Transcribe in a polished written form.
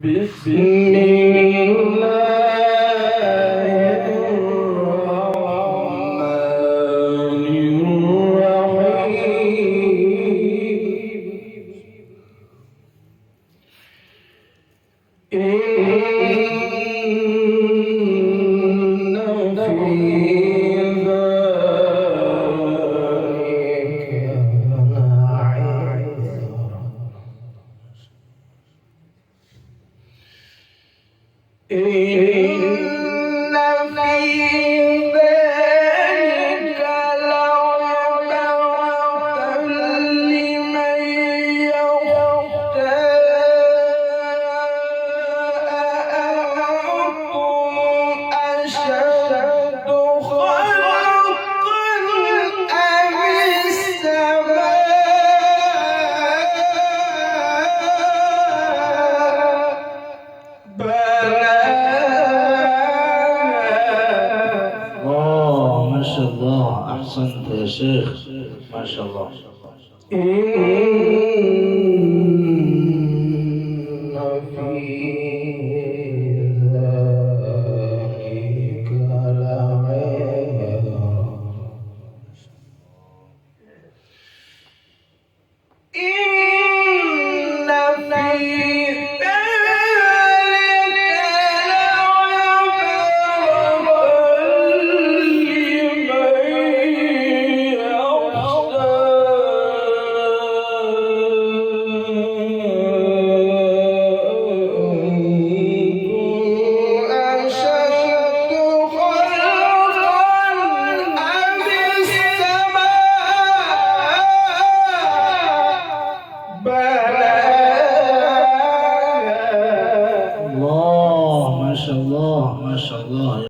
بسم الله الرحمن الرحيم إن في ذلك لعبرة لمن يخشى أأنتم أشد خلقا أم السماء ما شاء الله أحسنت يا شيخ ما شاء الله. إن في ذلك لعبرة ما شاء الله ما شاء الله.